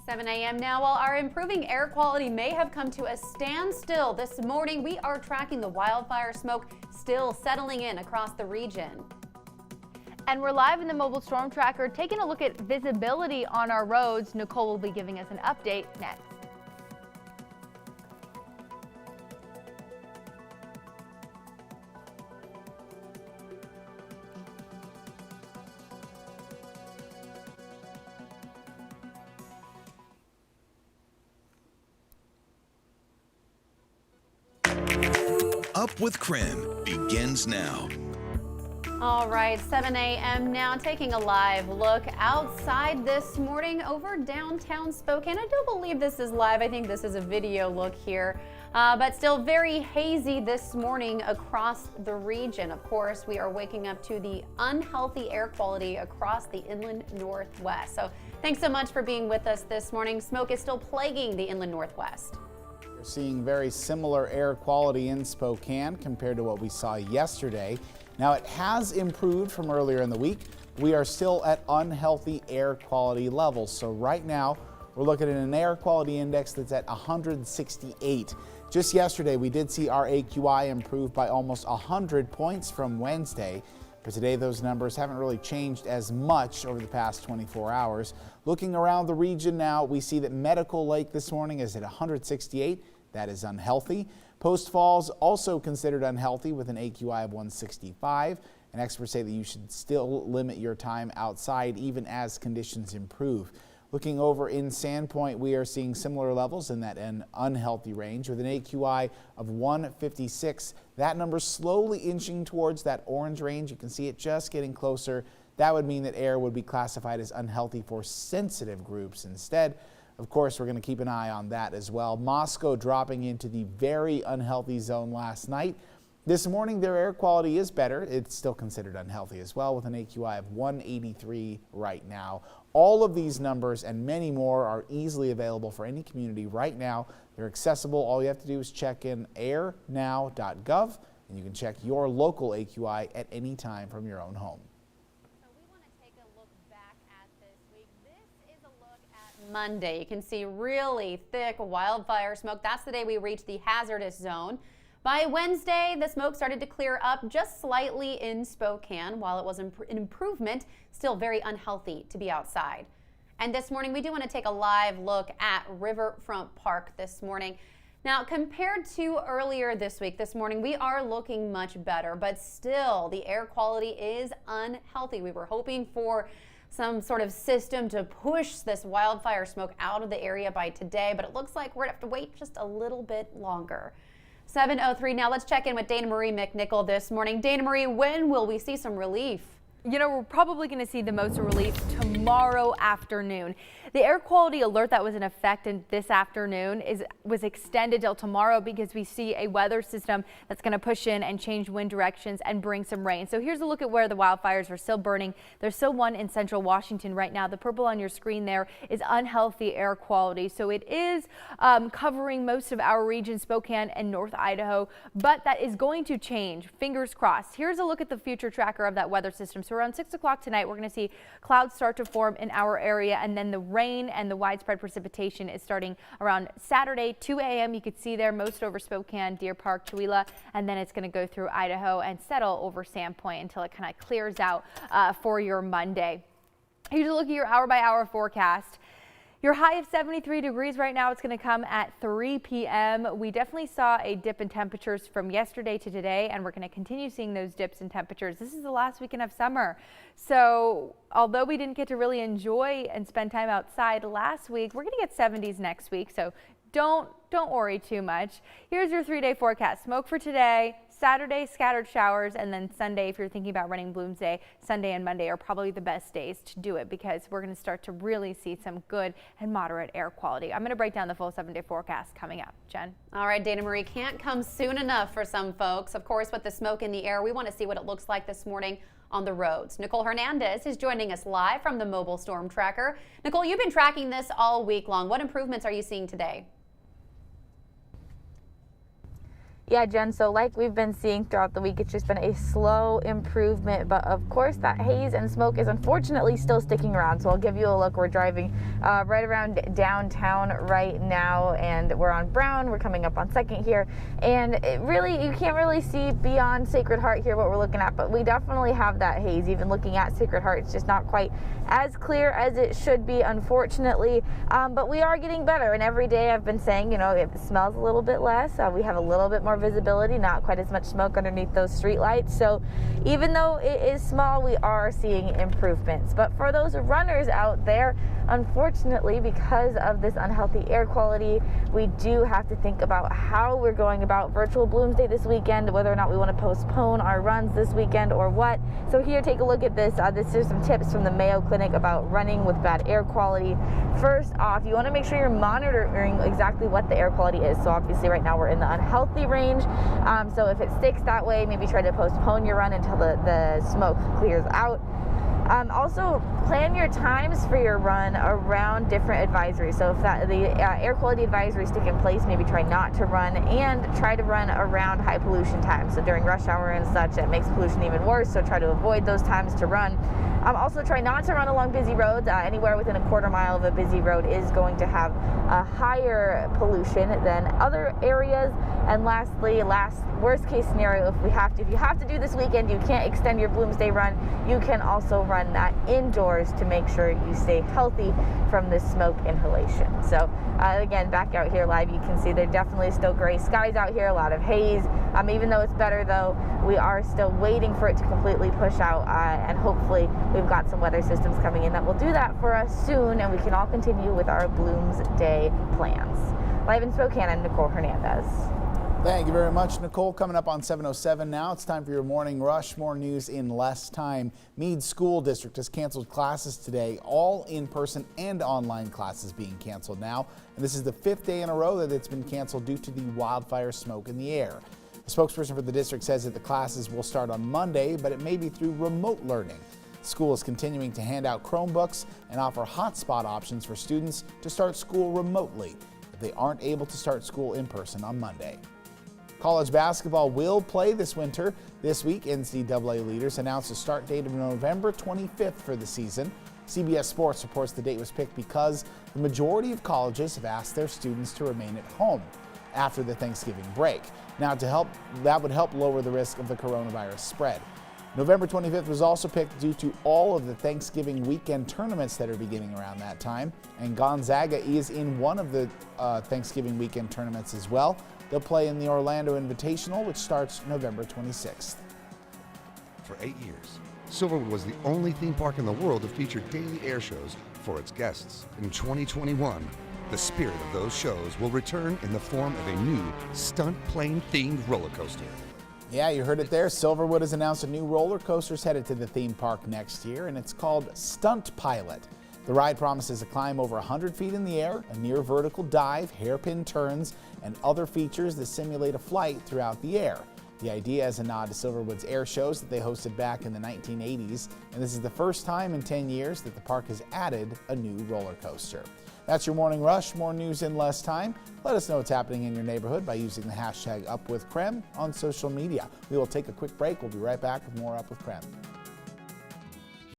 7 a.m. now. While our improving air quality may have come to a standstill this morning, we are tracking the wildfire smoke still settling in across the region. And we're live in the mobile storm tracker, taking a look at visibility on our roads. Nicole will be giving us an update next. Up with KREM begins now. All right, 7 a.m. now, taking a live look outside this morning over downtown Spokane. I do believe this is live. I think this is a video look here, but still very hazy this morning across the region. Of course, we are waking up to the unhealthy air quality across the inland northwest. So thanks so much for being with us this morning. Smoke is still plaguing the inland northwest. We're seeing very similar air quality in Spokane compared to what we saw yesterday. Now, it has improved from earlier in the week. We are still at unhealthy air quality levels. So right now, we're looking at an air quality index that's at 168. Just yesterday, we did see our AQI improve by almost 100 points from Wednesday. But today, those numbers haven't really changed as much over the past 24 hours. Looking around the region now, we see that Medical Lake this morning is at 168. That is unhealthy. Post Falls also considered unhealthy with an AQI of 165. And experts say that you should still limit your time outside even as conditions improve. Looking over in Sandpoint, we are seeing similar levels in that unhealthy range with an AQI of 156. That number slowly inching towards that orange range. You can see it just getting closer. That would mean that air would be classified as unhealthy for sensitive groups instead. Of course, we're going to keep an eye on that as well. Moscow dropping into the very unhealthy zone last night. This morning, their air quality is better. It's still considered unhealthy as well with an AQI of 183 right now. All of these numbers and many more are easily available for any community right now. They're accessible. All you have to do is check in airnow.gov, and you can check your local AQI at any time from your own home. Monday, you can see really thick wildfire smoke. That's the day we reached the hazardous zone. By Wednesday, the smoke started to clear up just slightly in Spokane. While it was an improvement, still very unhealthy to be outside. And this morning, we do want to take a live look at Riverfront Park this morning. Now, compared to earlier this week, this morning, we are looking much better, but still the air quality is unhealthy. We were hoping for some sort of system to push this wildfire smoke out of the area by today, but it looks like we're going to have to wait just a little bit longer. 7:03 now, let's check in with Dana Marie McNichol this morning. Dana Marie, when will we see some relief? You know, we're probably going to see the most relief tomorrow afternoon. The air quality alert that was in effect this afternoon was extended till tomorrow because we see a weather system that's going to push in and change wind directions and bring some rain. So here's a look at where the wildfires are still burning. There's still one in central Washington right now. The purple on your screen there is unhealthy air quality. So it is covering most of our region, Spokane and North Idaho, but that is going to change. Fingers crossed. Here's a look at the future tracker of that weather system. So around 6 o'clock tonight, we're going to see clouds start to form in our area, and then the rain and the widespread precipitation is starting around Saturday, 2 a.m. You could see there most over Spokane, Deer Park, Tooele, and then it's going to go through Idaho and settle over Sandpoint until it kind of clears out for your Monday. Here's a look at your hour-by-hour forecast. Your high of 73 degrees right now. It's going to come at 3 p.m. We definitely saw a dip in temperatures from yesterday to today, and we're going to continue seeing those dips in temperatures. This is the last weekend of summer. So although we didn't get to really enjoy and spend time outside last week, we're going to get 70s next week. So don't worry too much. Here's your 3-day forecast. Smoke for today. Saturday, scattered showers, and then Sunday, if you're thinking about running Bloomsday, Sunday and Monday are probably the best days to do it because we're going to start to really see some good and moderate air quality. I'm going to break down the full 7-day forecast coming up. Jen? All right, Dana Marie, can't come soon enough for some folks. Of course, with the smoke in the air, we want to see what it looks like this morning on the roads. Nicole Hernandez is joining us live from the mobile storm tracker. Nicole, you've been tracking this all week long. What improvements are you seeing today? Yeah, Jen, so like we've been seeing throughout the week, it's just been a slow improvement, but of course that haze and smoke is unfortunately still sticking around. So I'll give you a look. We're driving right around downtown right now, and we're on Brown. We're coming up on 2nd here, and you can't really see beyond Sacred Heart here what we're looking at, but we definitely have that haze. Even looking at Sacred Heart, it's just not quite as clear as it should be, unfortunately, but we are getting better, and every day I've been saying, you know, it smells a little bit less. We have a little bit more visibility, not quite as much smoke underneath those street lights. So even though it is small, we are seeing improvements. But for those runners out there, unfortunately, because of this unhealthy air quality, we do have to think about how we're going about virtual Bloomsday this weekend, whether or not we want to postpone our runs this weekend or what. So here, take a look at this. This is some tips from the Mayo Clinic about running with bad air quality. First off, you want to make sure you're monitoring exactly what the air quality is. So obviously right now we're in the unhealthy range. So if it sticks that way, maybe try to postpone your run until the smoke clears out. Also, plan your times for your run around different advisories. So if the air quality advisory stick in place, maybe try not to run, and try to run around high pollution times. So during rush hour and such, that makes pollution even worse. So try to avoid those times to run. Also, try not to run along busy roads. Anywhere within a quarter mile of a busy road is going to have a higher pollution than other areas. And lastly, worst case scenario, if you have to do this weekend, you can't extend your Bloomsday run, you can also run that indoors to make sure you stay healthy from the smoke inhalation. So again, back out here live, you can see there definitely still gray skies out here, a lot of haze. Even though it's better though, we are still waiting for it to completely push out, and hopefully we've got some weather systems coming in that will do that for us soon, and we can all continue with our Bloomsday plans. Live in Spokane, I'm Nicole Hernandez. Thank you very much, Nicole. Coming up on 7:07 now, it's time for your morning rush. More news in less time. MEAD School District has canceled classes today, all in-person and online classes being canceled now. And this is the 5th day in a row that it's been canceled due to the wildfire smoke in the air. The spokesperson for the district says that the classes will start on Monday, but it may be through remote learning. The school is continuing to hand out Chromebooks and offer hotspot options for students to start school remotely if they aren't able to start school in person on Monday. College basketball will play this winter. This week, NCAA leaders announced a start date of November 25th for the season. CBS Sports reports the date was picked because the majority of colleges have asked their students to remain at home after the Thanksgiving break. Now, that would help lower the risk of the coronavirus spread. November 25th was also picked due to all of the Thanksgiving weekend tournaments that are beginning around that time. And Gonzaga is in one of the Thanksgiving weekend tournaments as well. They'll play in the Orlando Invitational, which starts November 26th. For 8 years, Silverwood was the only theme park in the world to feature daily air shows for its guests. In 2021, the spirit of those shows will return in the form of a new stunt plane themed roller coaster. Yeah, you heard it there. Silverwood has announced a new roller coaster is headed to the theme park next year, and it's called Stunt Pilot. The ride promises a climb over 100 feet in the air, a near vertical dive, hairpin turns, and other features that simulate a flight throughout the air. The idea is a nod to Silverwood's air shows that they hosted back in the 1980s, and this is the first time in 10 years that the park has added a new roller coaster. That's your morning rush. More news in less time. Let us know what's happening in your neighborhood by using the hashtag UpWithKREM on social media. We will take a quick break. We'll be right back with more Up with KREM.